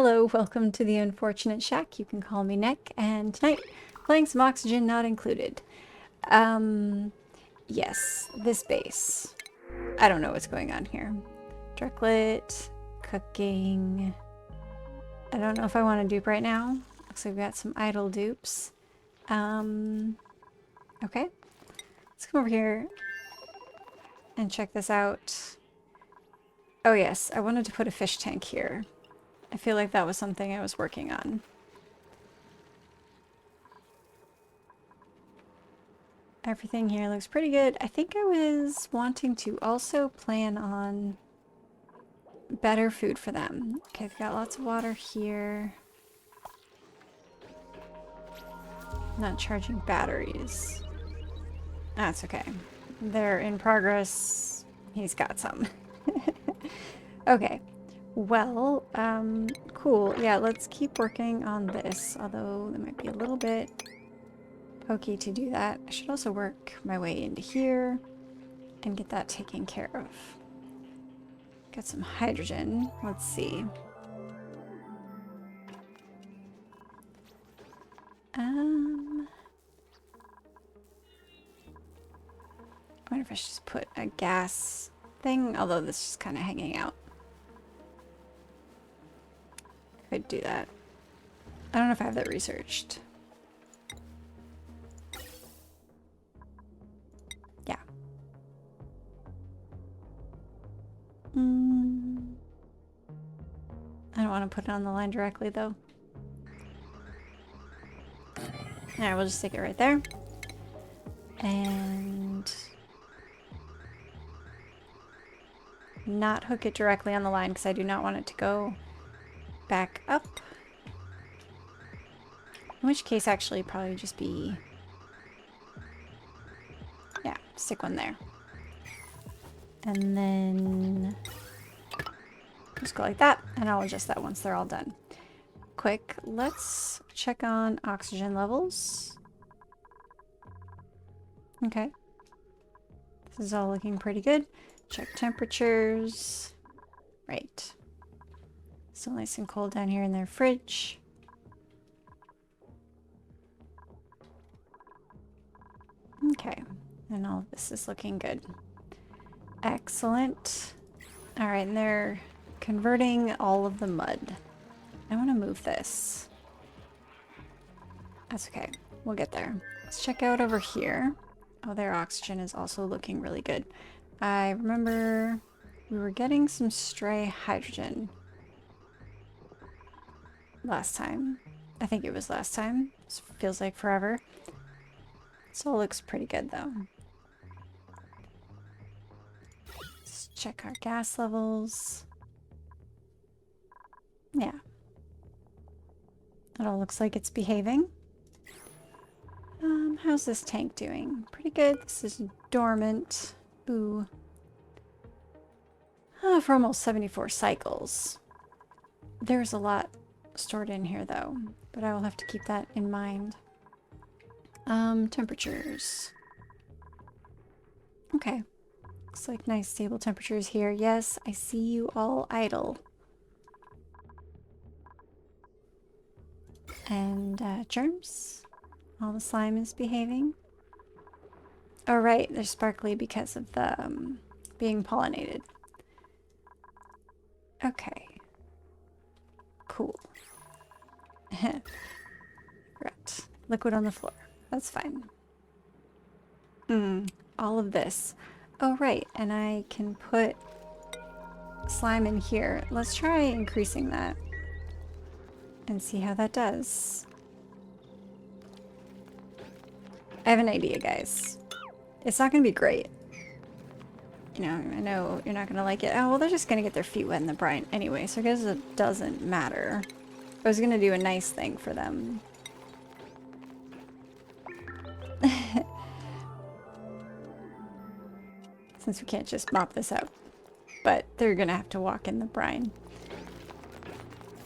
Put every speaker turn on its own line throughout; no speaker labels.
Hello, welcome to the Unfortunate Shack. You can call me Nick, and tonight, playing some Oxygen Not Included. Yes, this base. I don't know what's going on here. Drucklet, cooking. I don't know if I want to dupe right now. Looks like we've got some idle dupes. Okay. Let's come over here and check this out. Oh yes, I wanted to put a fish tank here. I feel like that was something I was working on. Everything here looks pretty good. I think I was wanting to also plan on better food for them. Okay, they've got lots of water here. Not charging batteries. That's okay. They're in progress. He's got some. Okay. Well, cool. Yeah, let's keep working on this, although there might be a little bit pokey to do that. I should also work my way into here and get that taken care of. Got some hydrogen. Let's see. I wonder if I should just put a gas thing, although this is just kind of hanging out. Could do that. I don't know if I have that researched. Yeah. I don't want to put it on the line directly, though. Alright, we'll just stick it right there. And not hook it directly on the line because I do not want it to go back up. In which case, actually, probably just be... yeah, stick one there. And then just go like that, and I'll adjust that once they're all done. Quick, let's check on oxygen levels. Okay. This is all looking pretty good. Check temperatures. Right. Still nice and cold down here in their fridge. Okay. And all of this is looking good. Excellent. Alright, and they're converting all of the mud. I want to move this. That's okay. We'll get there. Let's check out over here. Oh, their oxygen is also looking really good. I remember we were getting some stray hydrogen last time. I think it was last time. This feels like forever. This all looks pretty good though. Let's check our gas levels. Yeah. It all looks like it's behaving. How's this tank doing? Pretty good. This is dormant. Boo. For almost 74 cycles. There's a lot stored in here though, but I will have to keep that in mind. Temperatures. Okay. Looks like nice stable temperatures here. Yes, I see you all idle. And germs. All the slime is behaving. Oh right, they're sparkly because of the being pollinated. Okay. Cool. Right. Liquid on the floor. That's fine. All of this. Oh right, and I can put slime in here. Let's try increasing that and see how that does. I have an idea, guys. It's not gonna be great. You know, I know you're not gonna like it. Oh, well, they're just gonna get their feet wet in the brine anyway, so I guess it doesn't matter. I was gonna do a nice thing for them. Since we can't just mop this up. But they're gonna have to walk in the brine.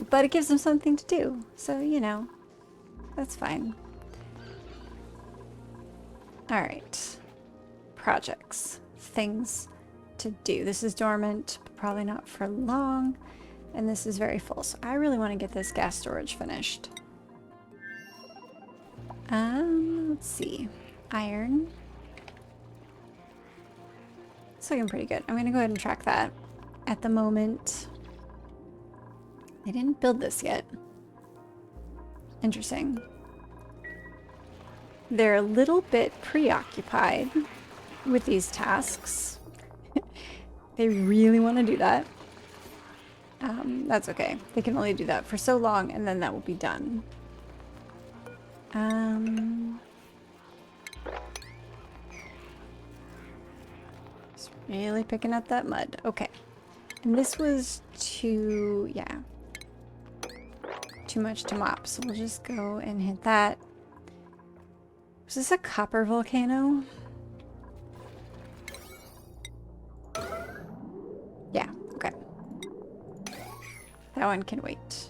But it gives them something to do, so, you know, that's fine. Alright. Projects. Things to do. This is dormant, but probably not for long. And this is very full, so I really want to get this gas storage finished. Let's see. Iron. It's looking pretty good. I'm gonna go ahead and track that. At the moment, I didn't build this yet. Interesting. They're a little bit preoccupied with these tasks. They really want to do that. That's okay. They can only do that for so long, and then that will be done. Just really picking up that mud. Okay. And this was too, yeah, too much to mop. So we'll just go and hit that. Was this a copper volcano? Yeah, okay. That one can wait.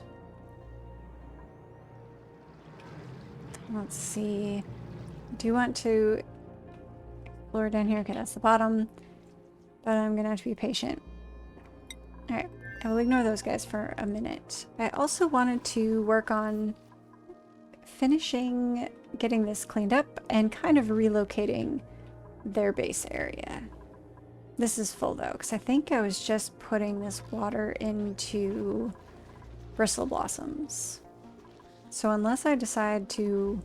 Let's see. Do you want to explore down here? Okay, that's the bottom. But I'm gonna have to be patient. Alright, I will ignore those guys for a minute. I also wanted to work on finishing getting this cleaned up and kind of relocating their base area. This is full though, because I think I was just putting this water into bristle blossoms. So unless I decide to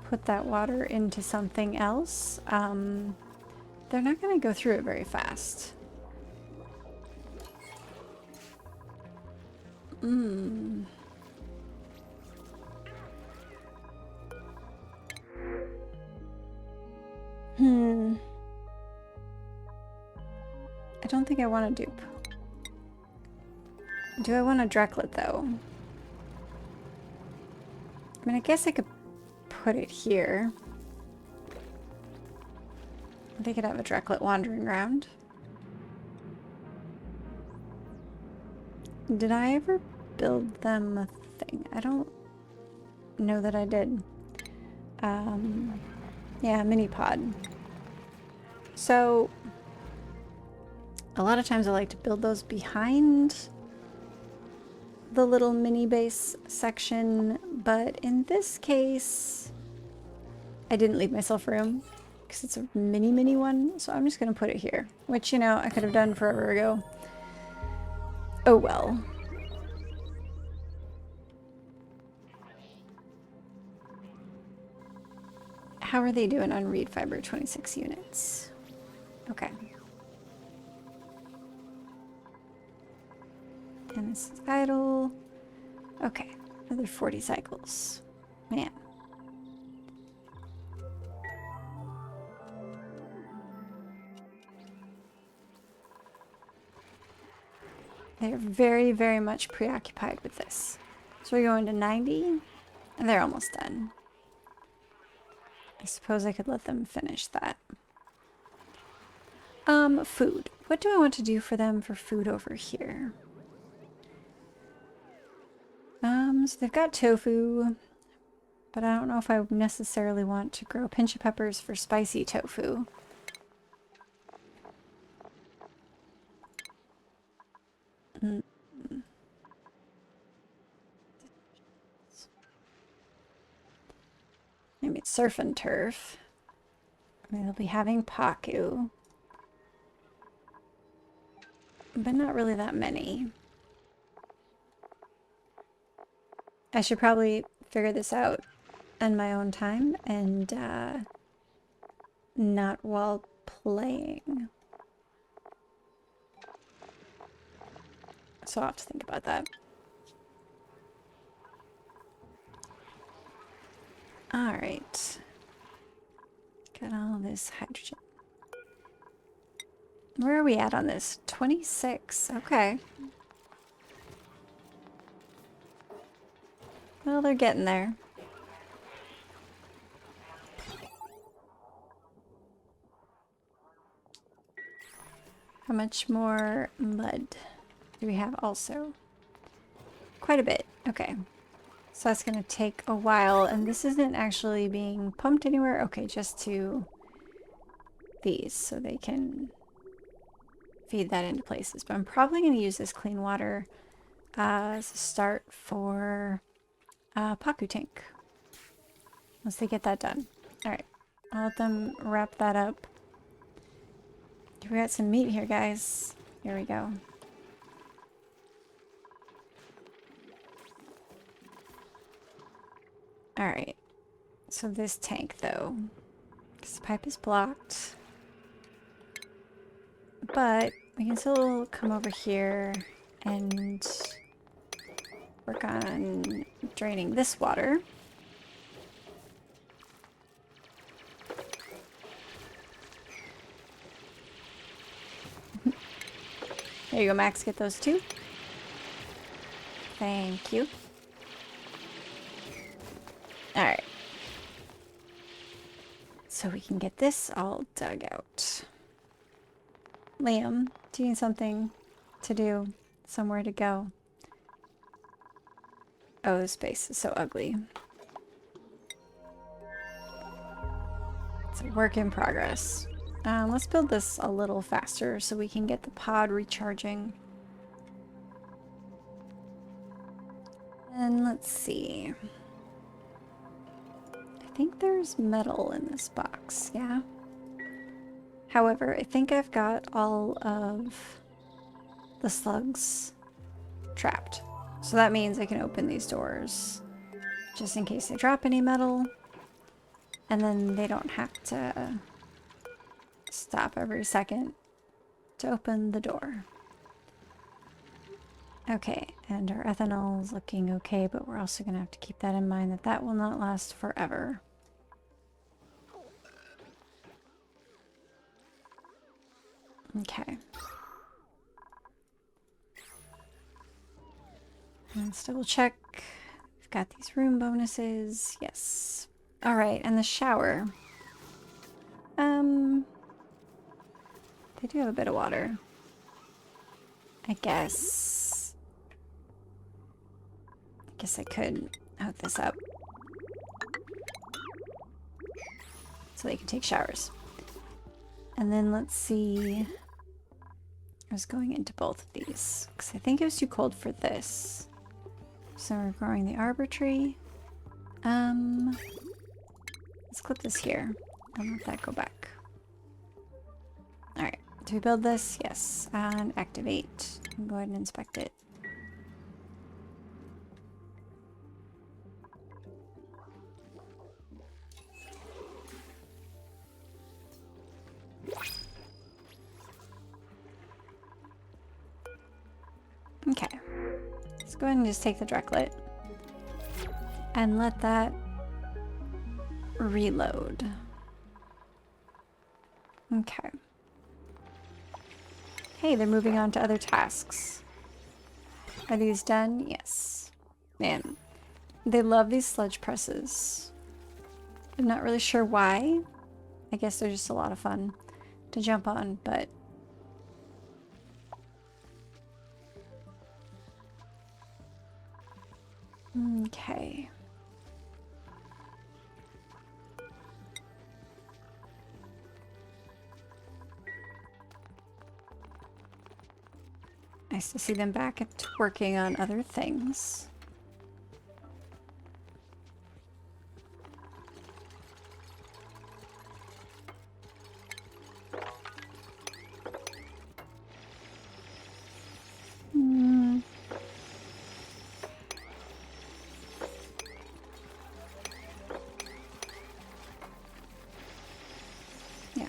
put that water into something else, they're not going to go through it very fast. I don't think I want to dupe. Do I want a Drecklet though? I mean, I guess I could put it here. They could have a Drecklet wandering around. Did I ever build them a thing? I don't know that I did. Yeah, mini pod. So, a lot of times I like to build those behind the little mini base section, but in this case, I didn't leave myself room because it's a mini one, so I'm just gonna put it here, which, you know, I could have done forever ago. Oh well. How are they doing on reed fiber? 26 units. Okay. And this is idle. Okay, another 40 cycles. Man. They're very, very much preoccupied with this. So we're going to 90, and they're almost done. I suppose I could let them finish that. Food. What do I want to do for them for food over here? So they've got tofu, but I don't know if I necessarily want to grow pinch of peppers for spicy tofu. Maybe it's surf and turf. Maybe they'll be having Paku. But not really that many. I should probably figure this out in my own time and not while playing. So I'll have to think about that. Alright. Got all this hydrogen. Where are we at on this? 26. Okay. Well, they're getting there. How much more mud do we have also? Quite a bit. Okay. So that's going to take a while, and this isn't actually being pumped anywhere. Okay, just to these, so they can feed that into places. But I'm probably going to use this clean water as a start for Paku tank. Once they get that done. Alright, I'll let them wrap that up. We got some meat here, guys. Here we go. Alright, so this tank though, this pipe is blocked, but we can still come over here and work on draining this water. There you go, Max, get those too. Thank you. Alright. So we can get this all dug out. Liam, do you need something to do? Somewhere to go? Oh, this space is so ugly. It's a work in progress. Let's build this a little faster so we can get the pod recharging. And let's see. I think there's metal in this box, yeah? However, I think I've got all of the slugs trapped. So that means I can open these doors just in case they drop any metal. And then they don't have to stop every second to open the door. Okay, and our ethanol is looking okay, but we're also going to have to keep that in mind that that will not last forever. Okay. Let's double check. We've got these room bonuses. Yes. Alright, and the shower. They do have a bit of water. I guess I could hook this up so they can take showers. And then let's see. I was going into both of these because I think it was too cold for this. So we're growing the arbor tree. Let's clip this here and let that go back. Alright, do we build this? Yes. And activate. Go ahead and inspect it. Okay. Let's go ahead and just take the Drecklet and let that reload. Okay. Hey, they're moving on to other tasks. Are these done? Yes. Man, they love these sludge presses. I'm not really sure why. I guess they're just a lot of fun to jump on, but okay. Nice to see them back at working on other things. Yeah.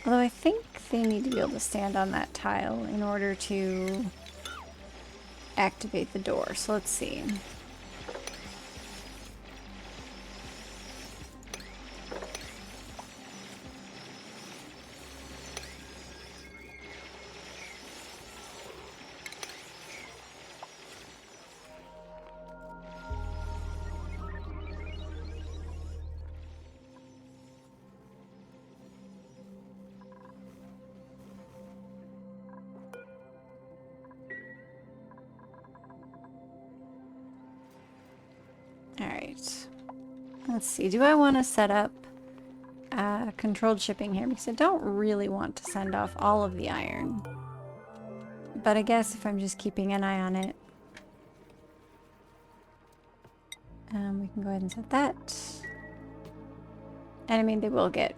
Although I think they need to be able to stand on that tile in order to activate the door. So let's see. Alright. Let's see. Do I want to set up controlled shipping here because I don't really want to send off all of the iron. But I guess if I'm just keeping an eye on it, we can go ahead and set that. And I mean, they will get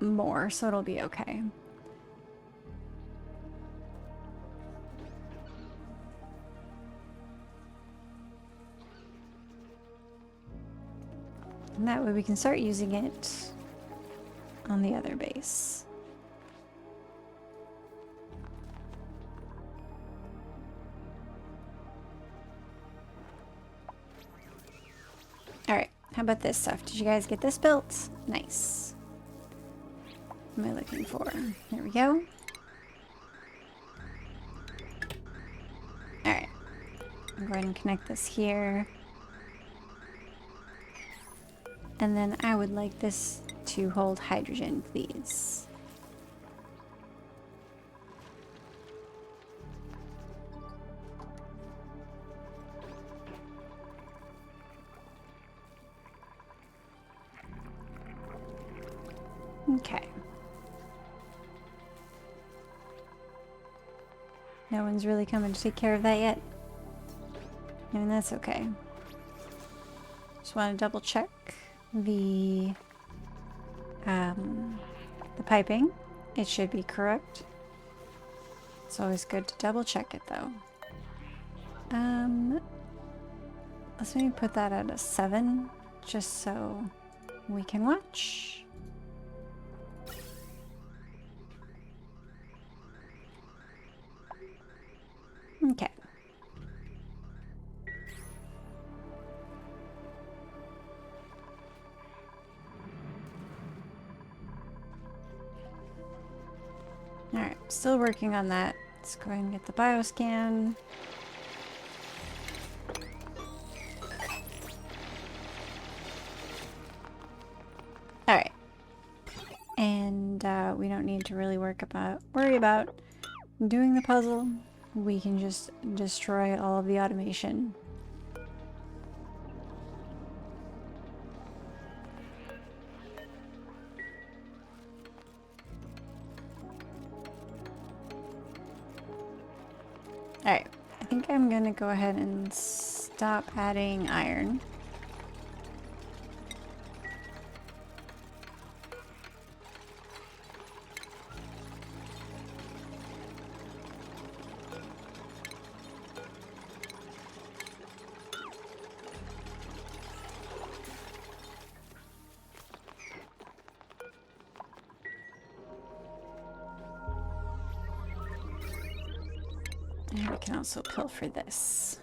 more, so it'll be okay. And that way we can start using it on the other base. Alright, how about this stuff? Did you guys get this built? Nice. What am I looking for? There we go. Alright. I'll go ahead and connect this here. And then I would like this to hold hydrogen, please. Okay. No one's really coming to take care of that yet. I mean, that's okay. Just want to double check the piping. It should be correct. It's always good to double check it though. Let's maybe put that at a 7 just so we can watch. Okay. Alright, still working on that. Let's go ahead and get the bioscan. Alright. And we don't need to really worry about doing the puzzle. We can just destroy all of the automation. Alright, I think I'm gonna go ahead and stop adding iron. And we can also pilfer this.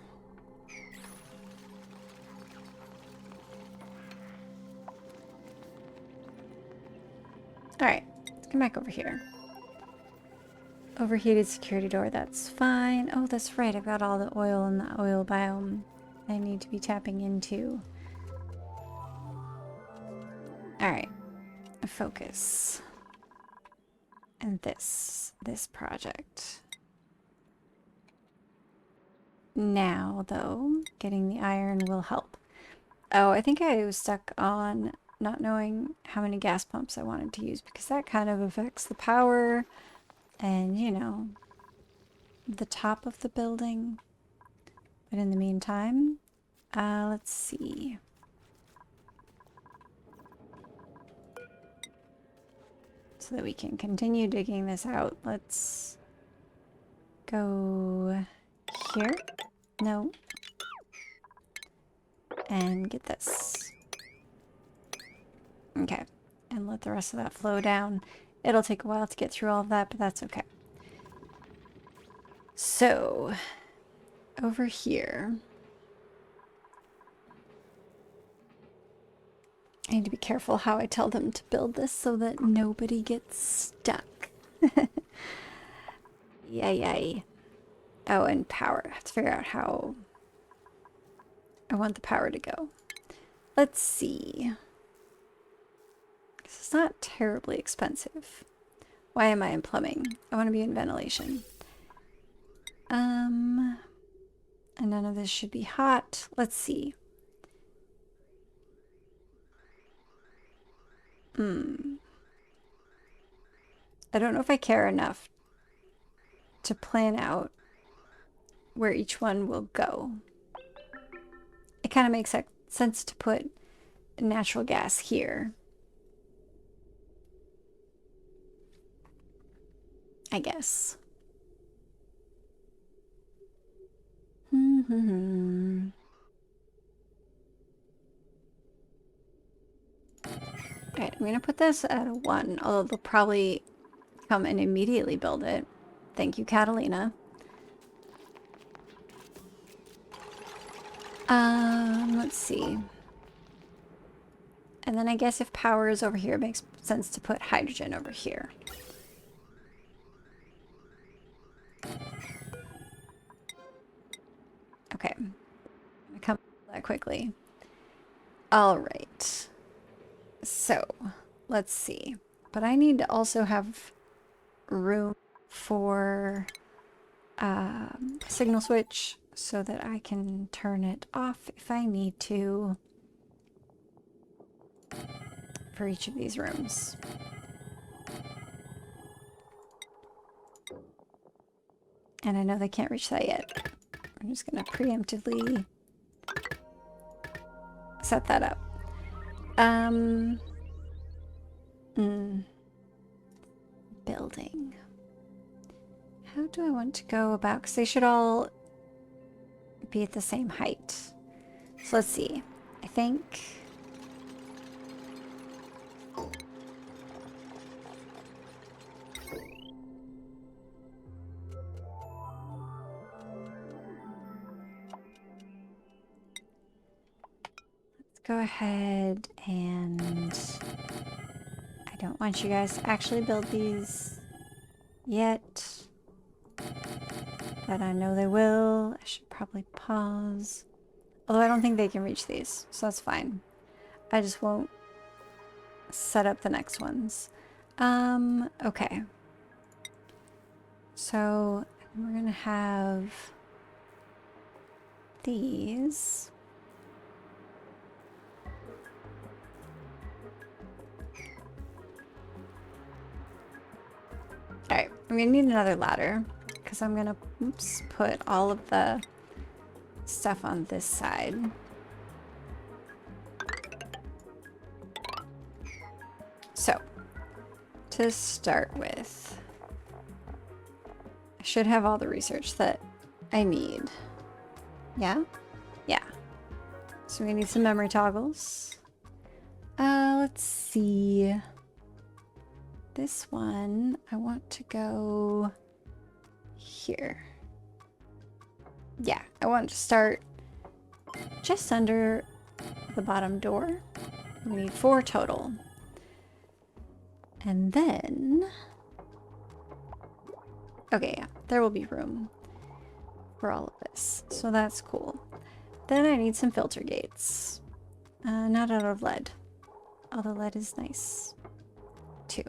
Alright, let's come back over here. Overheated security door, that's fine. Oh, that's right, I've got all the oil in the oil biome I need to be tapping into. Alright, focus. And this project. Now, though, getting the iron will help. Oh, I think I was stuck on not knowing how many gas pumps I wanted to use because that kind of affects the power and, you know, the top of the building. But in the meantime, let's see. So that we can continue digging this out, let's go here. No. And get this. Okay. And let the rest of that flow down. It'll take a while to get through all of that, but that's okay. So, over here. I need to be careful how I tell them to build this so that nobody gets stuck. Yay. Oh, and power. I have to figure out how I want the power to go. Let's see. It's not terribly expensive. Why am I in plumbing? I want to be in ventilation. And none of this should be hot. Let's see. I don't know if I care enough to plan out where each one will go. It kind of makes sense to put natural gas here, I guess. Alright, I'm gonna put this at a 1, although they'll probably come and immediately build it. Thank you, Catalina. Let's see. And then I guess if power is over here, it makes sense to put hydrogen over here. Okay. I'm gonna come that quickly. All right. So, let's see. But I need to also have room for signal switch so that I can turn it off if I need to for each of these rooms. And I know they can't reach that yet. I'm just gonna preemptively set that up. Building. How do I want to go about? Because they should all be at the same height. So let's see. I think... let's go ahead and... I don't want you guys to actually build these yet. But I know they will. I should probably pause. Although I don't think they can reach these, so that's fine. I just won't set up the next ones. Okay. So we're gonna have these. Alright, I'm gonna need another ladder because I'm gonna put all of the stuff on this side. So, to start with, I should have all the research that I need. Yeah? Yeah. So we need some memory toggles. Let's see. This one, I want to go here. Yeah, I want to start just under the bottom door. We need 4 total. And then... okay, yeah, there will be room for all of this. So that's cool. Then I need some filter gates. Not out of lead. Although lead is nice, too.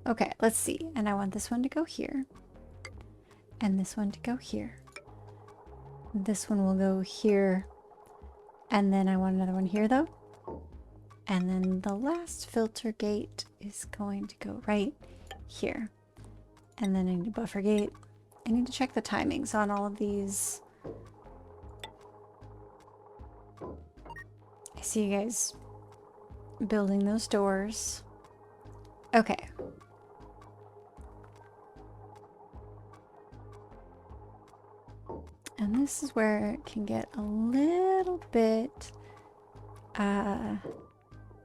Okay, let's see. And I want this one to go here. And this one to go here. This one will go here. And then I want another one here, though. And then the last filter gate is going to go right here. And then I need a buffer gate. I need to check the timings on all of these. I see you guys building those doors. Okay. And this is where it can get a little bit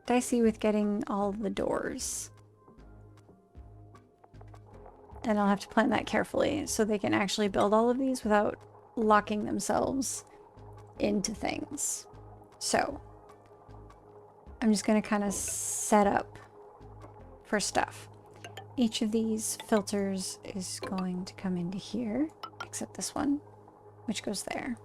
dicey with getting all the doors. And I'll have to plan that carefully so they can actually build all of these without locking themselves into things. So I'm just going to kind of set up for stuff. Each of these filters is going to come into here, except this one, which goes there.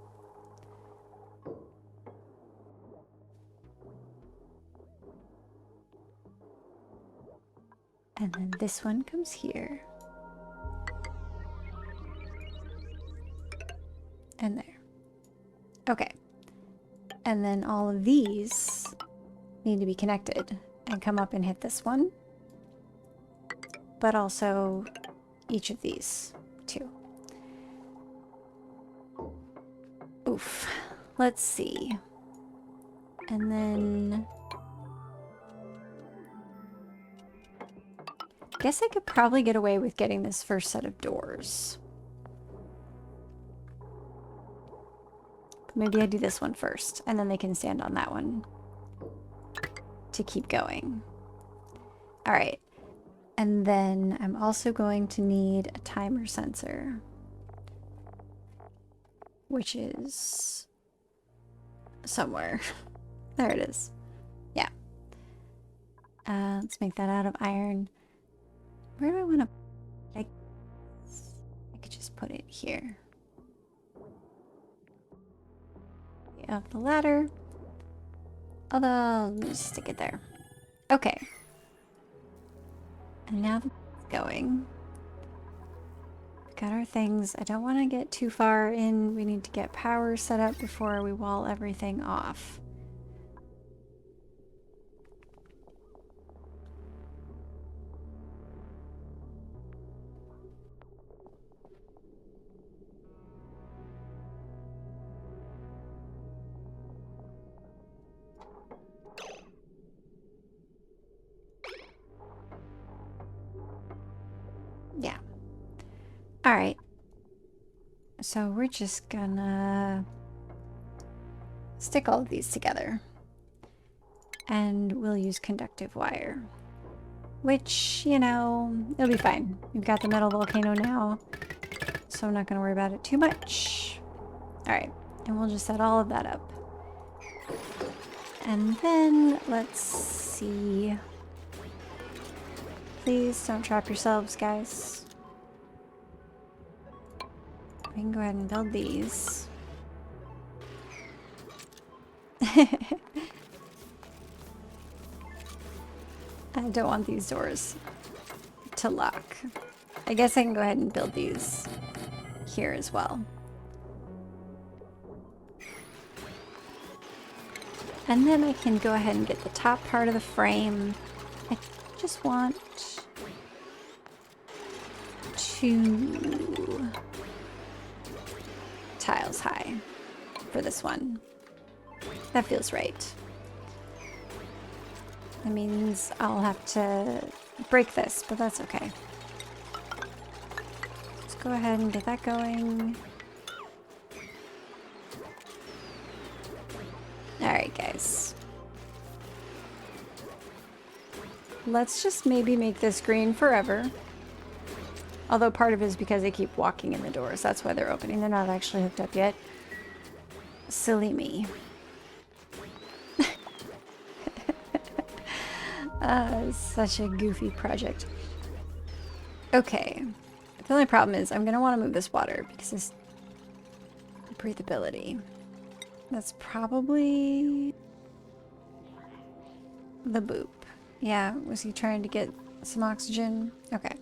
And then this one comes here. And there. Okay. And then all of these need to be connected and come up and hit this one. but also each of these too. Oof. Let's see. And then I guess I could probably get away with getting this first set of doors. Maybe I do this one first, and then they can stand on that one to keep going. All right. And then I'm also going to need a timer sensor, which is somewhere. There it is. Yeah. Let's make that out of iron. Where do I want to... I could just put it here. Of the ladder. Although, I'll just stick it there. Okay. And now that it's going. We've got our things. I don't want to get too far in. We need to get power set up before we wall everything off. Yeah. All right. So we're just gonna stick all of these together. And we'll use conductive wire. Which, you know, it'll be fine. We've got the metal volcano now, so I'm not gonna worry about it too much. All right, and we'll just set all of that up. And then, let's see. Please don't trap yourselves, guys. We can go ahead and build these. I don't want these doors to lock. I guess I can go ahead and build these here as well. And then I can go ahead and get the top part of the frame. I just want 2 tiles high for this one. That feels right. That means I'll have to break this, but that's okay. Let's go ahead and get that going. Alright, guys. Let's just maybe make this green forever. Although part of it is because they keep walking in the doors. That's why they're opening. They're not actually hooked up yet. Silly me. Such a goofy project. Okay. The only problem is I'm going to want to move this water because it's breathability. That's probably the boop. Yeah, was he trying to get some oxygen? Okay.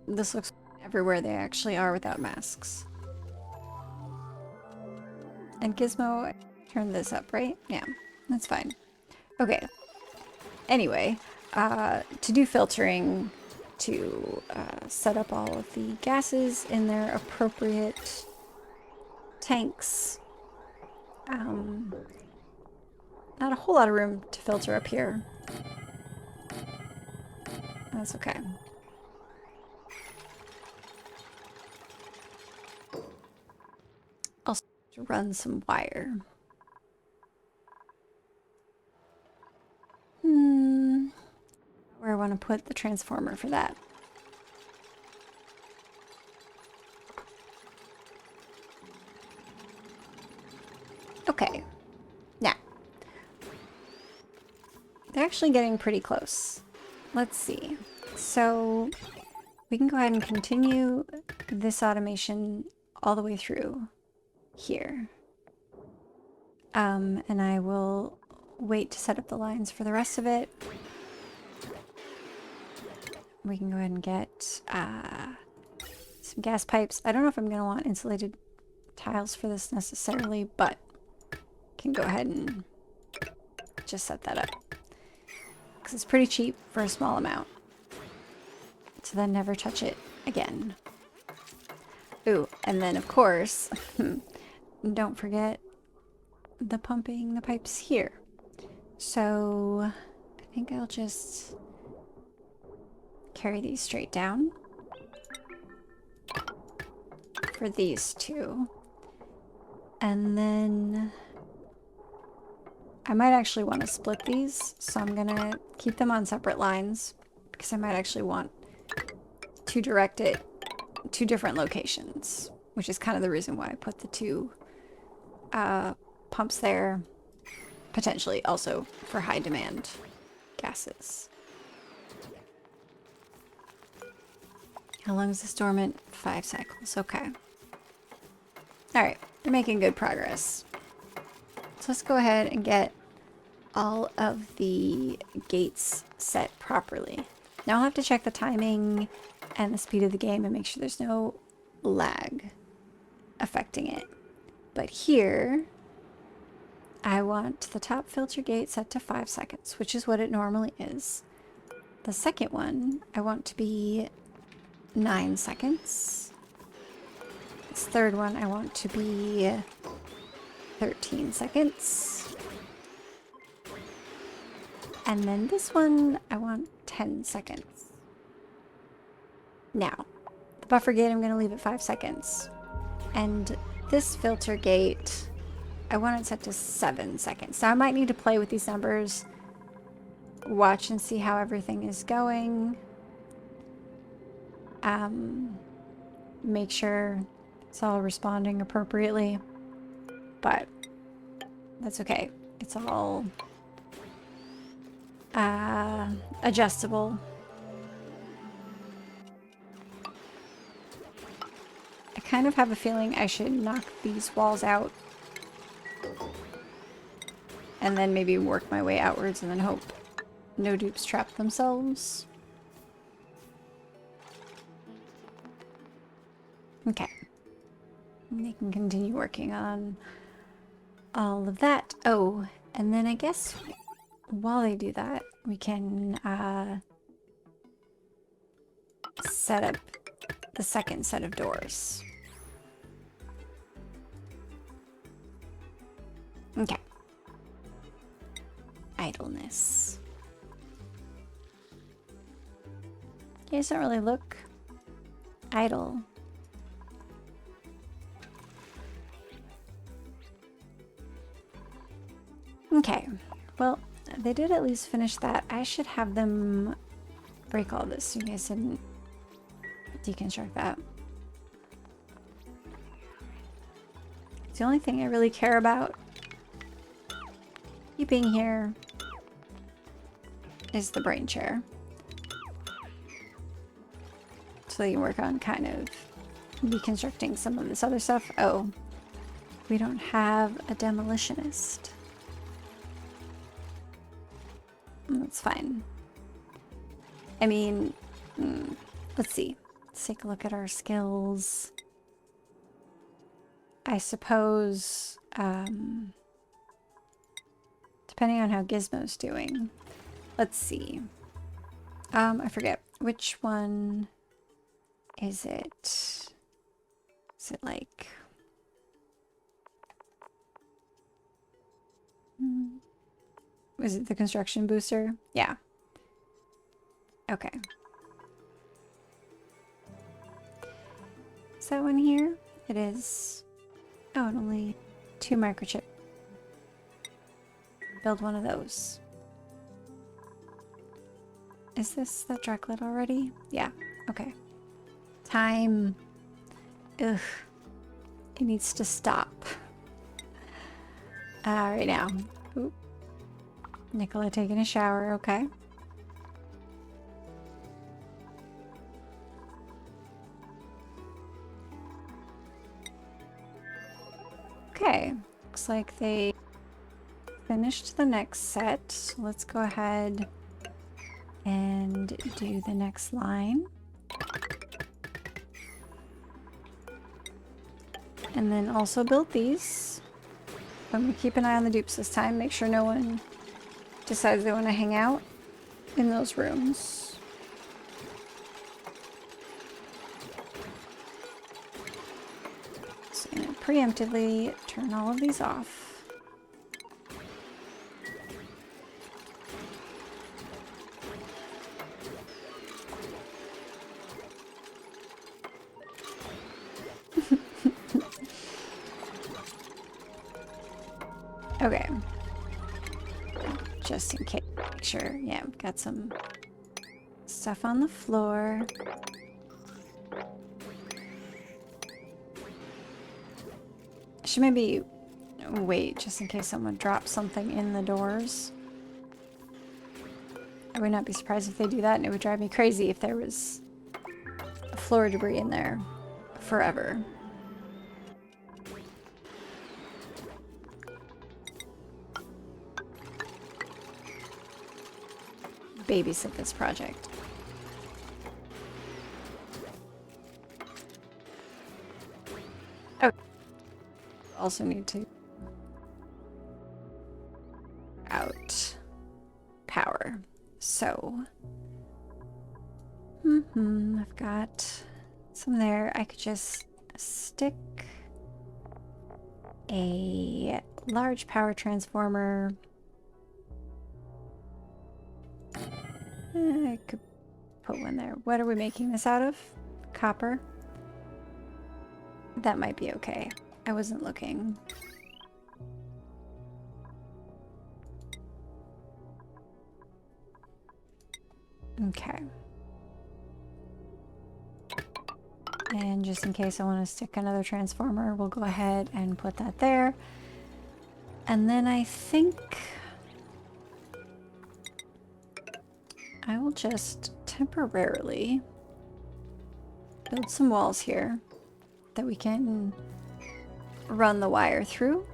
This looks everywhere they actually are without masks. And Gizmo, turn this up, right? Yeah, that's fine. Okay. Anyway, to do filtering, to set up all of the gases in their appropriate tanks. Not a whole lot of room to filter up here. That's okay. I'll run some wire. Where I want to put the transformer for that. Okay. Now. They're actually getting pretty close. Let's see. So we can go ahead and continue this automation all the way through here. And I will wait to set up the lines for the rest of it. We can go ahead and get some gas pipes. I don't know if I'm going to want insulated tiles for this necessarily, but can go ahead and just set that up. Because it's pretty cheap for a small amount. to then never touch it again. Ooh, and then of course, don't forget the pumping the pipes here. So I think I'll just carry these straight down for these two. And then I might actually want to split these, so I'm gonna keep them on separate lines because I might actually want to direct it to different locations, which is kind of the reason why I put the two pumps there, potentially also for high demand gases. How long is this dormant? 5 cycles. Okay. Alright, we're making good progress. So let's go ahead and get all of the gates set properly. Now I'll have to check the timing and the speed of the game and make sure there's no lag affecting it. But here, I want the top filter gate set to 5 seconds, which is what it normally is. The second one, I want to be 9 seconds. This third one, I want to be 13 seconds. And then this one, I want 10 seconds. Now, the buffer gate, I'm going to leave at 5 seconds. And this filter gate, I want it set to 7 seconds. Now, I might need to play with these numbers, watch and see how everything is going. Make sure it's all responding appropriately. But that's okay. It's all adjustable. I kind of have a feeling I should knock these walls out and then maybe work my way outwards and then hope no dupes trap themselves. Okay. And they can continue working on all of that. Oh, and then I guess while they do that, we can set up the second set of doors. Okay. Idleness. You guys don't really look idle. Okay, well, they did at least finish that. I should have them break all this so you guys didn't deconstruct that. It's the only thing I really care about keeping here is the brain chair. So they can work on kind of deconstructing some of this other stuff. Oh, we don't have a demolitionist. That's fine. I mean, let's see. Let's take a look at our skills. I suppose, depending on how Gizmo's doing. Let's see. I forget. Which one is it? Is it like... Was it the construction booster? Yeah. Okay. Is that one here? It is. Oh, and only 2 microchip. Build one of those. Is this the Dreklet already? Yeah. Okay. Time. Ugh. It needs to stop. Right now. Oop. Nicola taking a shower, okay. Okay, looks like they finished the next set. So let's go ahead and do the next line. And then also build these. I'm gonna keep an eye on the dupes this time, make sure no one decides they want to hang out in those rooms. preemptively turn all of these off. Okay. Just in case. Make sure. Yeah, we've got some stuff on the floor. I should maybe wait just in case someone drops something in the doors. I would not be surprised if they do that, and it would drive me crazy if there was floor debris in there forever. Babysit this project. Oh, also need to out power. So, I've got some there. I could just stick a large power transformer. I could put one there. What are we making this out of? Copper? That might be okay. I wasn't looking. Okay. And just in case I want to stick another transformer, we'll go ahead and put that there. And then I think I will just temporarily build some walls here that we can run the wire through,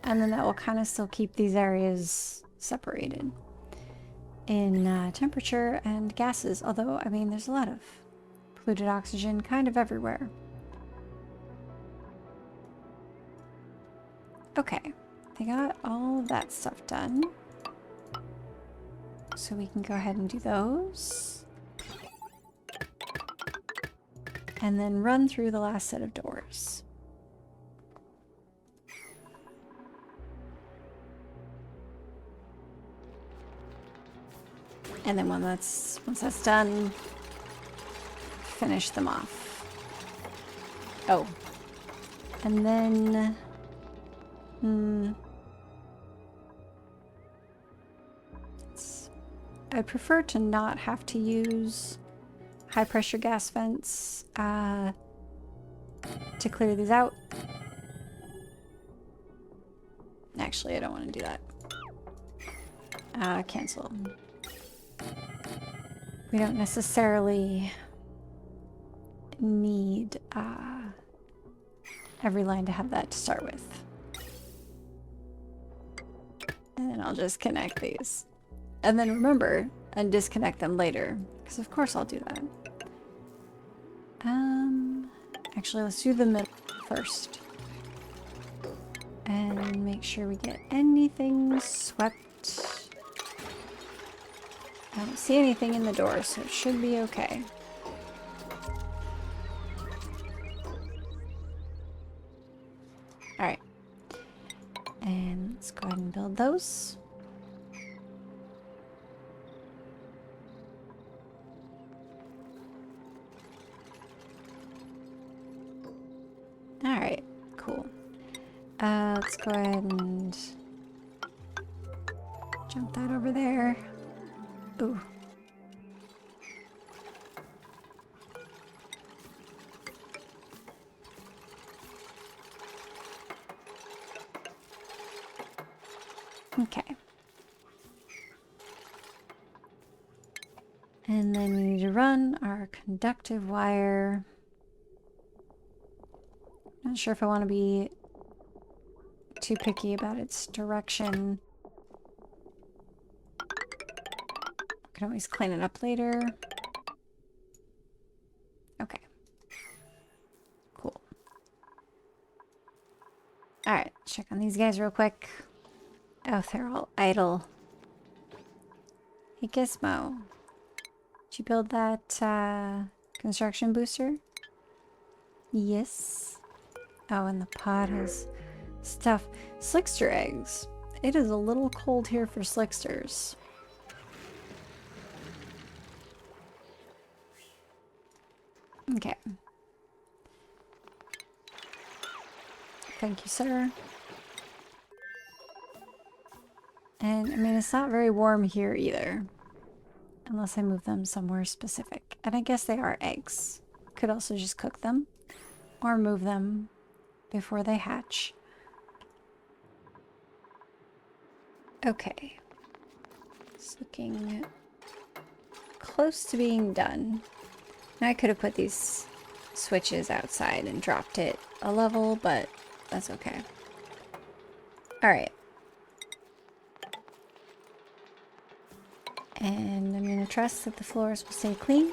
and then that will kind of still keep these areas separated in temperature and gases, although I mean there's a lot of polluted oxygen kind of everywhere. Okay, I got all of that stuff done, so we can go ahead and do those and then run through the last set of doors. And then once that's done, finish them off. Oh. And then I'd prefer to not have to use high pressure gas vents to clear these out. Actually, I don't want to do that. Cancel. We don't necessarily need every line to have that to start with. And then I'll just connect these. And then remember, and disconnect them later. Because of course I'll do that. Actually, let's do the middle first. And make sure we get anything swept. I don't see anything in the door, so it should be okay. Alright. And let's go ahead and build those. Alright, cool. Let's go ahead and jump that over there. Ooh. Okay. And then we need to run our conductive wire. Not sure if I want to be too picky about its direction. Can always clean it up later. Okay. Cool. Alright, check on these guys real quick. Oh, they're all idle. Hey, Gizmo. Did you build that construction booster? Yes. Oh, and the pot has stuff. Slickster eggs. It is a little cold here for slicksters. Okay. Thank you, sir. And, I mean, it's not very warm here either. Unless I move them somewhere specific. And I guess they are eggs. Could also just cook them. Or move them before they hatch. Okay. It's looking close to being done. Now I could have put these switches outside and dropped it a level, but that's okay. Alright. And I'm going to trust that the floors will stay clean.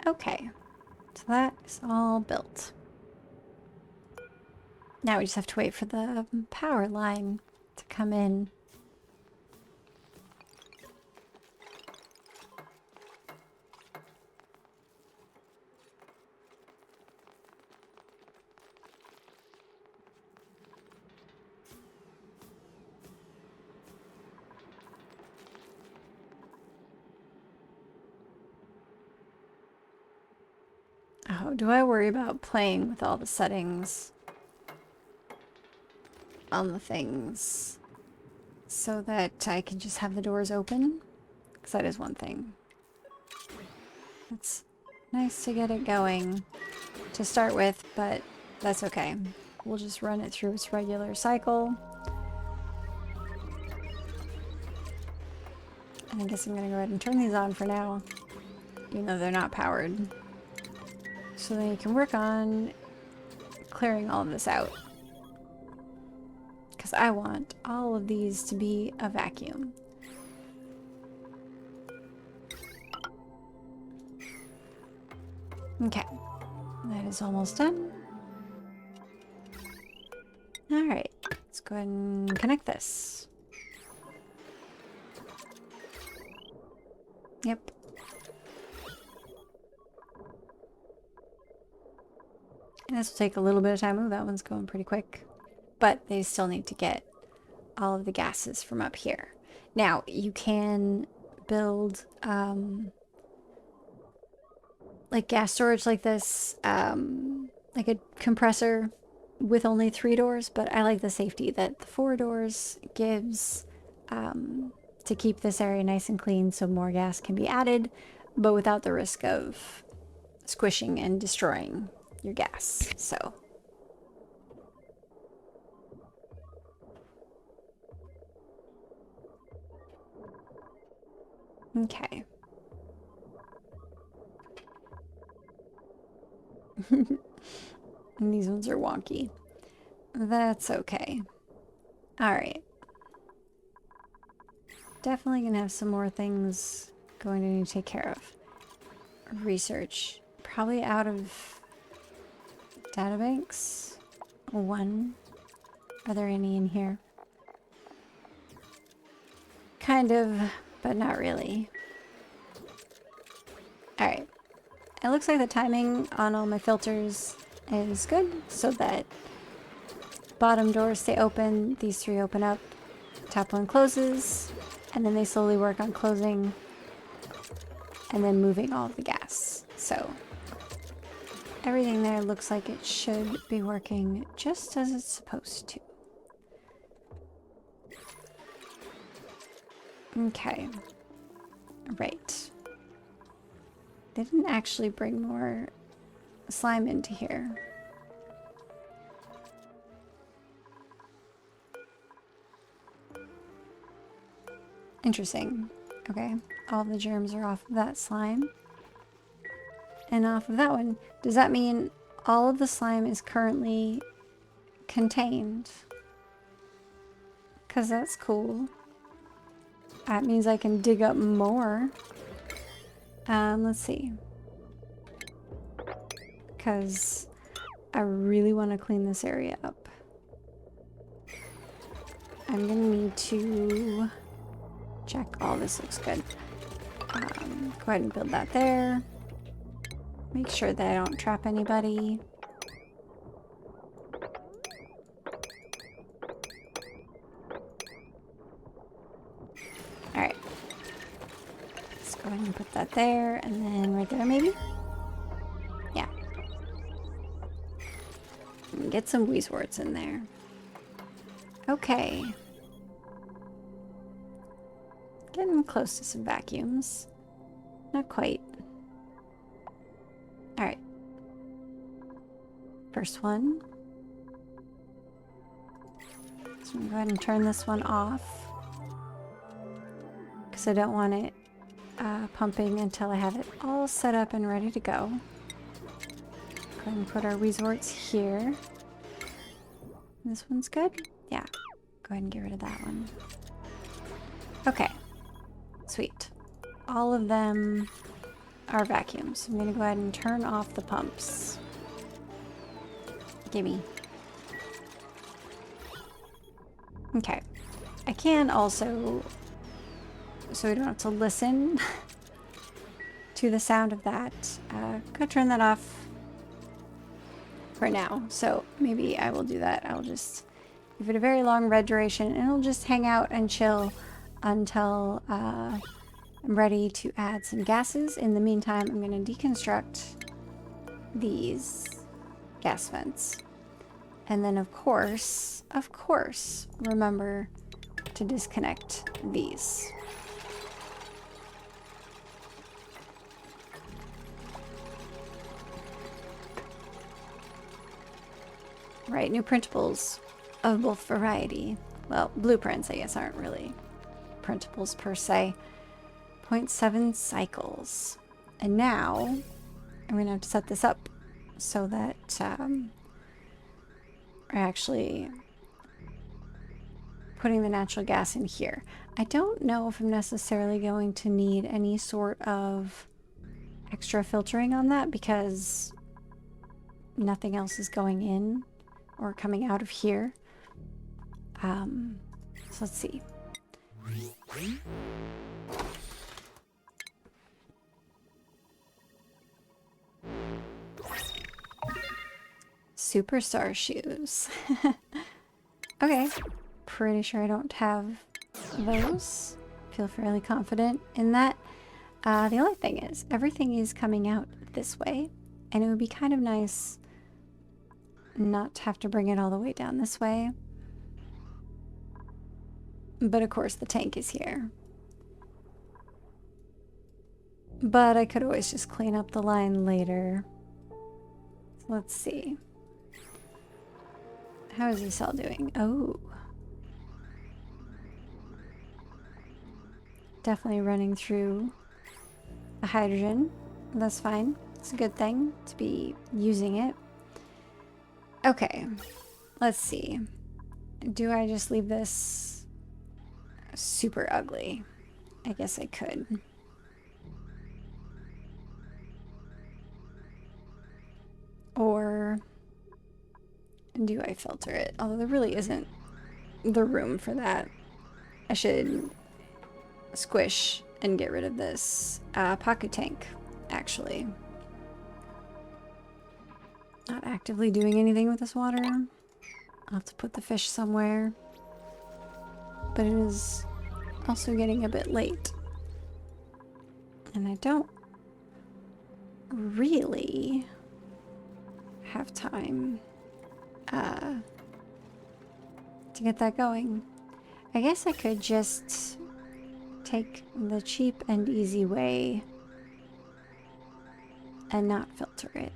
Okay, so that is all built. Now we just have to wait for the power line to come in. Oh, do I worry about playing with all the settings on the things so that I can just have the doors open? Because that is one thing. It's nice to get it going to start with, but that's okay. We'll just run it through its regular cycle. And I guess I'm gonna go ahead and turn these on for now, even though they're not powered. So then you can work on clearing all of this out. Because I want all of these to be a vacuum. Okay, that is almost done. Alright, let's go ahead and connect this. Yep. And this will take a little bit of time. Oh, that one's going pretty quick. But they still need to get all of the gases from up here. Now, you can build like gas storage like this, like a compressor with only 3 doors, but I like the safety that the 4 doors gives to keep this area nice and clean so more gas can be added, but without the risk of squishing and destroying your gas. So okay. And these ones are wonky. That's okay. Alright. Definitely gonna have some more things going to need to take care of. Research. Probably out of databanks. 1. Are there any in here? Kind of, but not really. Alright. It looks like the timing on all my filters is good, so that bottom doors stay open, these 3 open up, top one closes, and then they slowly work on closing and then moving all of the gas. So everything there looks like it should be working just as it's supposed to. Okay. Right. They didn't actually bring more slime into here. Interesting. Okay, all the germs are off of that slime. And off of that one. Does that mean all of the slime is currently contained? Because that's cool. That means I can dig up more. Let's see. Because I really want to clean this area up. I'm gonna need to check all this looks good. Go ahead and build that there. Make sure that I don't trap anybody. Alright. Let's go ahead and put that there, and then right there maybe? Yeah. And get some Wheezeworts in there. Okay. Getting close to some vacuums. Not quite. Alright. First one. So I'm going to go ahead and turn this one off. Because I don't want it pumping until I have it all set up and ready to go. Go ahead and put our resorts here. This one's good? Yeah. Go ahead and get rid of that one. Okay. Sweet. All of them are vacuums. I'm going to go ahead and turn off the pumps. Gimme. Okay. I can also, so we don't have to listen to the sound of that, go turn that off for now. So maybe I will do that. I'll just give it a very long red duration and it'll just hang out and chill until I'm ready to add some gases. In the meantime, I'm going to deconstruct these gas vents. And then of course, remember to disconnect these. Right, new printables of both variety. Well, blueprints, I guess, aren't really printables per se. 0.7 cycles. And now, I'm going to have to set this up so that we're actually putting the natural gas in here. I don't know if I'm necessarily going to need any sort of extra filtering on that because nothing else is going in or coming out of here. So let's see. Superstar shoes. Okay. Pretty sure I don't have those. Feel fairly confident in that. The only thing is, everything is coming out this way, and it would be kind of nice not to have to bring it all the way down this way. But of course the tank is here. But I could always just clean up the line later. So let's see. How is this all doing? Oh. Definitely running through the hydrogen. That's fine. It's a good thing to be using it. Okay. Let's see. Do I just leave this super ugly? I guess I could. Or do I filter it? Although there really isn't the room for that. I should squish and get rid of this Paku tank, actually. Not actively doing anything with this water. I'll have to put the fish somewhere. But it is also getting a bit late. And I don't really have time to get that going. I guess I could just take the cheap and easy way and not filter it.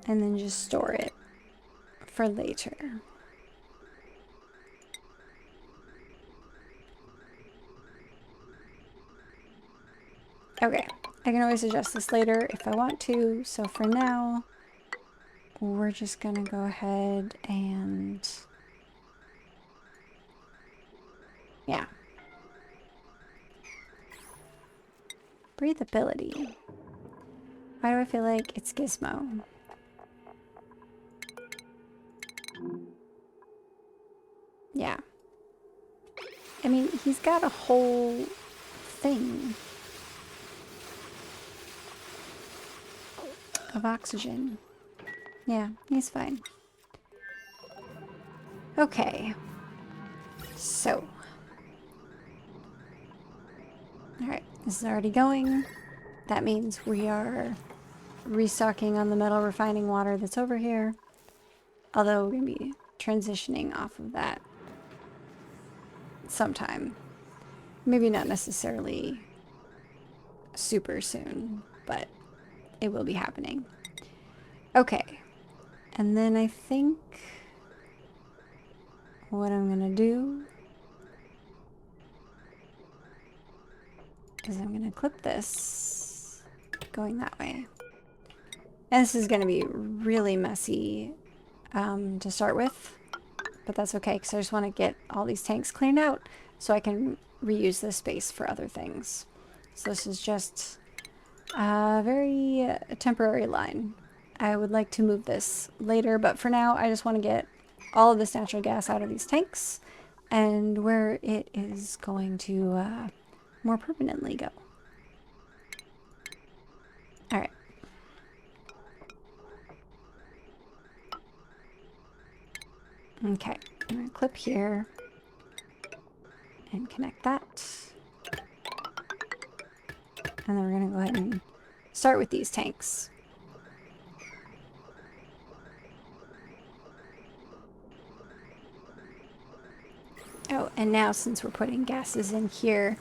And then just store it for later. Okay, I can always adjust this later if I want to, so for now, we're just gonna go ahead and Yeah. Breathability. Why do I feel like it's Gizmo? Yeah. I mean, he's got a whole thing of oxygen. Yeah, he's fine. Okay. So. Alright, this is already going. That means we are restocking on the metal refining water that's over here. Although we're going to be transitioning off of that sometime. Maybe not necessarily super soon, but it will be happening. Okay. And then I think what I'm going to do is I'm going to clip this going that way. And this is going to be really messy to start with, but that's okay because I just want to get all these tanks cleaned out so I can reuse this space for other things. So this is just a very temporary line. I would like to move this later, but for now I just want to get all of this natural gas out of these tanks and where it is going to more permanently go. Alright. Okay, I'm going to clip here and connect that. And then we're going to go ahead and start with these tanks. Oh, and now since we're putting gases in here,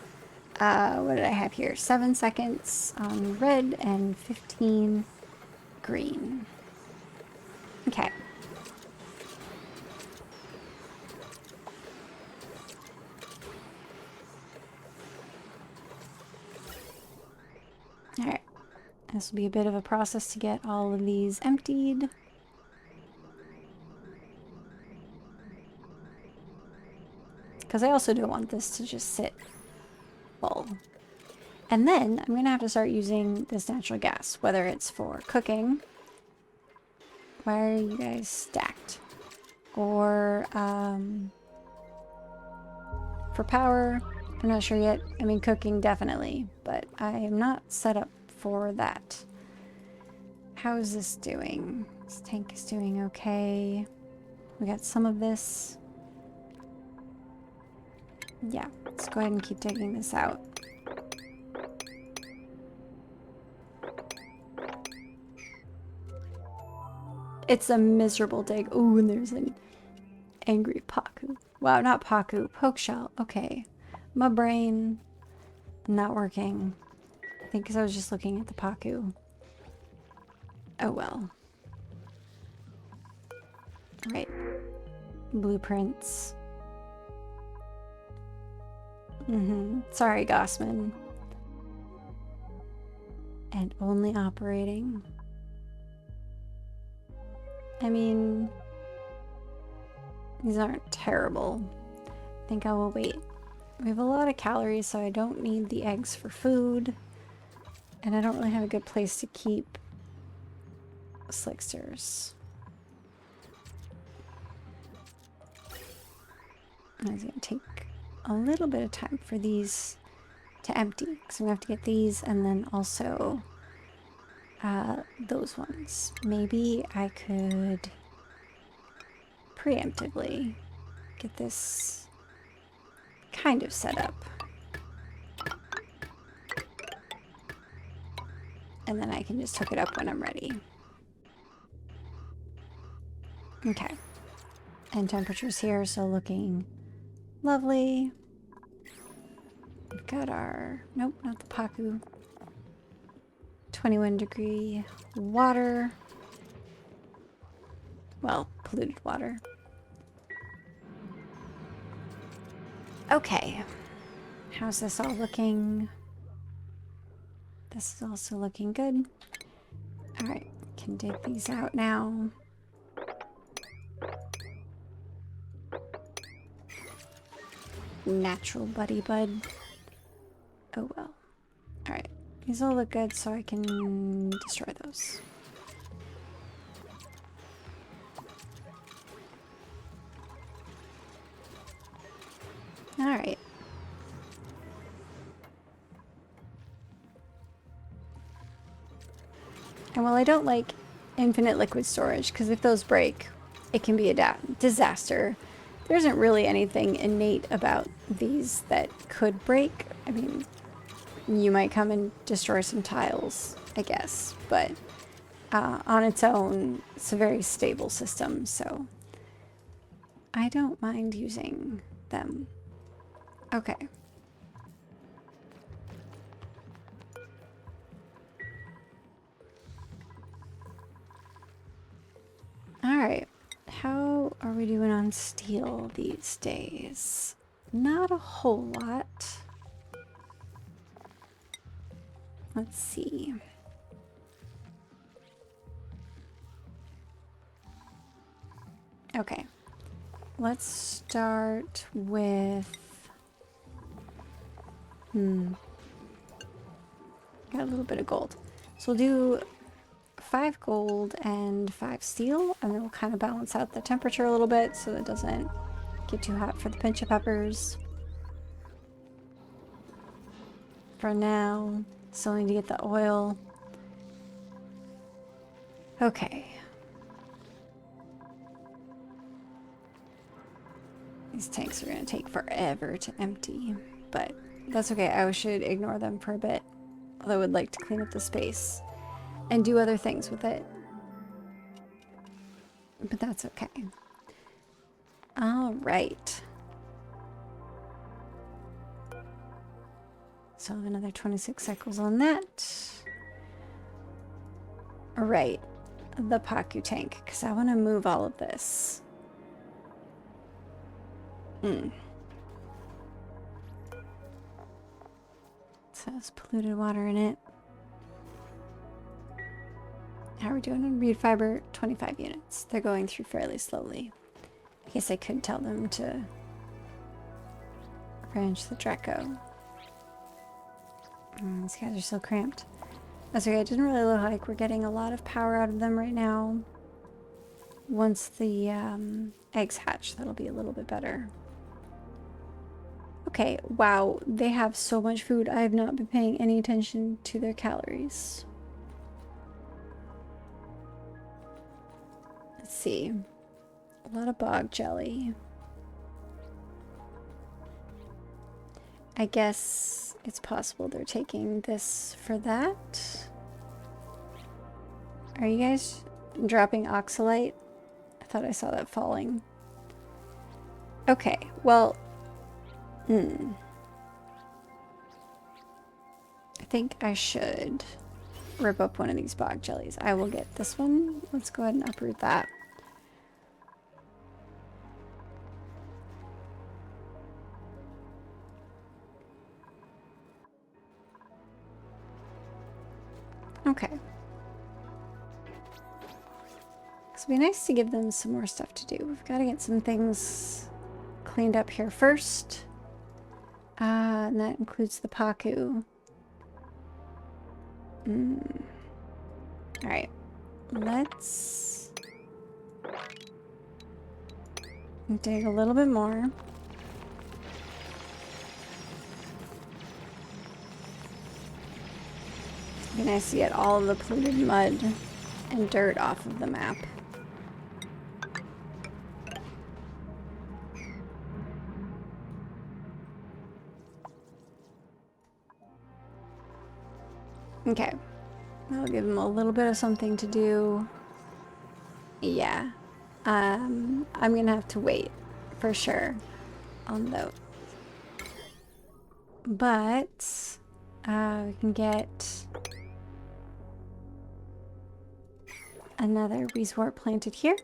what did I have here? 7 seconds on red and 15 green. Okay. Alright. This will be a bit of a process to get all of these emptied. Because I also don't want this to just sit full. And then I'm going to have to start using this natural gas, whether it's for cooking. Why are you guys stacked? Or for power. I'm not sure yet. I mean, cooking definitely, but I am not set up for that. How is this doing? This tank is doing okay. We got some of this. Yeah, let's go ahead and keep digging this out. It's a miserable dig. Ooh, and there's an angry Paku. Wow, not Paku. Pokeshell. Okay. My brain not working. I think because I was just looking at the Paku. Oh well. Right. Blueprints. Sorry, Gossman. And only operating. I mean, these aren't terrible. I think I will wait. We have a lot of calories, so I don't need the eggs for food. And I don't really have a good place to keep slicksters. And it's going to take a little bit of time for these to empty. Because I'm going to have to get these and then also those ones. Maybe I could preemptively get this kind of set up. And then I can just hook it up when I'm ready. Okay. And temperatures here, so looking lovely. We've got our, nope, not the Paku. 21-degree water. Well, polluted water. Okay. How's this all looking? This is also looking good. Alright, can dig these out now. natural buddy bud. Oh well. Alright. These all look good, so I can destroy those. Alright. And while I don't like infinite liquid storage, because if those break, it can be a disaster, there isn't really anything innate about these that could break. I mean, you might come and destroy some tiles, I guess, but on its own, it's a very stable system, so I don't mind using them. Okay. Alright, how are we doing on steel these days? Not a whole lot. Let's see. Okay, let's start with... Got a little bit of gold. So we'll do 5 gold and 5 steel, and then we'll kind of balance out the temperature a little bit so it doesn't get too hot for the pinch of peppers. For now, still need to get the oil. Okay. These tanks are going to take forever to empty, but that's okay. I should ignore them for a bit, although I would like to clean up the space and do other things with it. But that's okay. All right. So I have another 26 cycles on that. All right, the Paku tank, because I want to move all of this. It has polluted water in it. How are we doing on reed fiber? 25 units. They're going through fairly slowly. I guess I could tell them to branch the Draco. These guys are so cramped. That's okay. It didn't really look like we're getting a lot of power out of them right now. Once the eggs hatch, that'll be a little bit better. Okay, wow, they have so much food. I have not been paying any attention to their calories. Let's see. A lot of bog jelly. I guess it's possible they're taking this for that. Are you guys dropping oxalite? I thought I saw that falling. Okay, well... I think I should rip up one of these bog jellies. I will get this one. Let's go ahead and uproot that. Okay. It'd be nice to give them some more stuff to do. We've got to get some things cleaned up here first. And that includes the Paku. Alright. Let's dig a little bit more. It'd be nice to get all of the polluted mud and dirt off of the map. Okay, I'll give them a little bit of something to do. Yeah, I'm gonna have to wait for sure on those. But we can get another resort planted here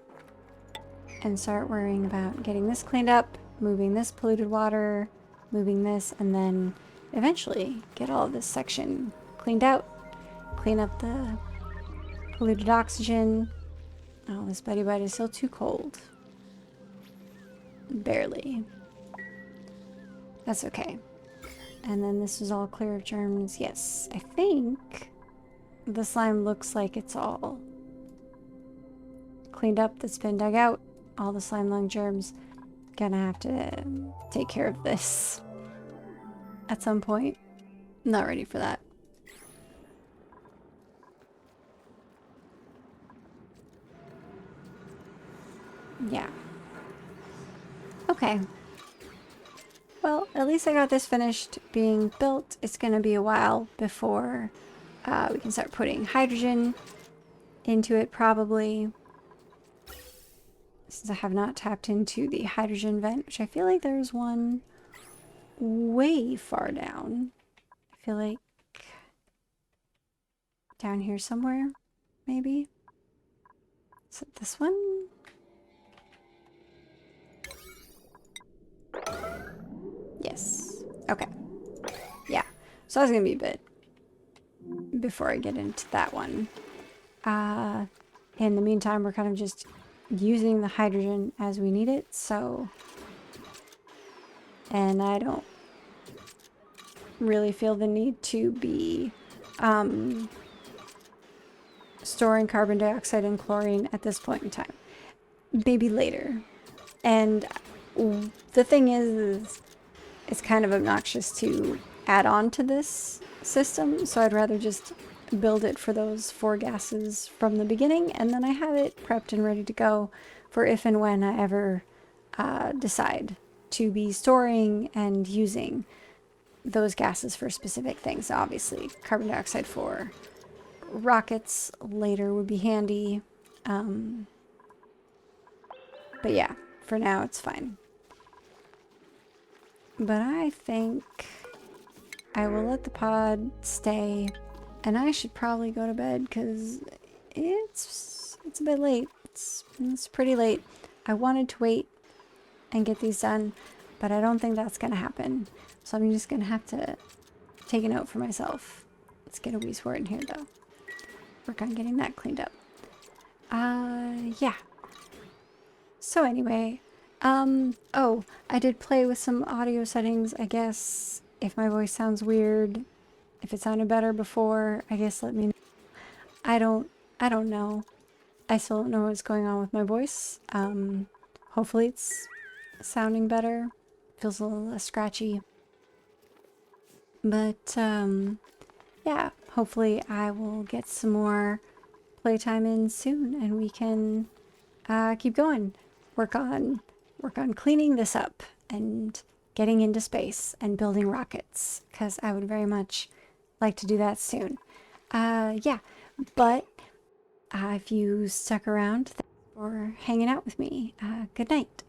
and start worrying about getting this cleaned up, moving this polluted water, moving this, and then eventually get all of this section cleaned out, clean up the polluted oxygen. Oh, this Buddy Bud is still too cold. Barely. That's okay. And then this is all clear of germs. Yes, I think the slime looks like it's all cleaned up, that's been dug out. All the slime lung germs. Gonna have to take care of this at some point. Not ready for that. Yeah. Okay. Well, at least I got this finished being built. It's gonna be a while before we can start putting hydrogen into it, probably. Since I have not tapped into the hydrogen vent, which I feel like there's one way far down. I feel like down here somewhere, maybe. Is it this one? Yes. Okay. Yeah. So that's gonna be a bit before I get into that one. In the meantime, we're kind of just using the hydrogen as we need it, so... And I don't really feel the need to be storing carbon dioxide and chlorine at this point in time. Maybe later. And the thing is it's kind of obnoxious to add on to this system, so I'd rather just build it for those 4 gases from the beginning, and then I have it prepped and ready to go for if and when I ever decide to be storing and using those gases for specific things. Obviously, carbon dioxide for rockets later would be handy. But yeah, for now it's fine. But I think I will let the pod stay, and I should probably go to bed because it's a bit late. It's pretty late. I wanted to wait and get these done, but I don't think that's gonna happen. So I'm just gonna have to take a note for myself. Let's get a wee sword in here though. Work on getting that cleaned up. Yeah. So anyway, oh, I did play with some audio settings. I guess if my voice sounds weird, if it sounded better before, I guess let me know. I don't know. I still don't know what's going on with my voice. Hopefully it's sounding better. Feels a little less scratchy. But, yeah, hopefully I will get some more playtime in soon and we can keep going. Work on cleaning this up and getting into space and building rockets, because I would very much like to do that soon. Yeah, but if you stuck around, thanks for hanging out with me. Good night.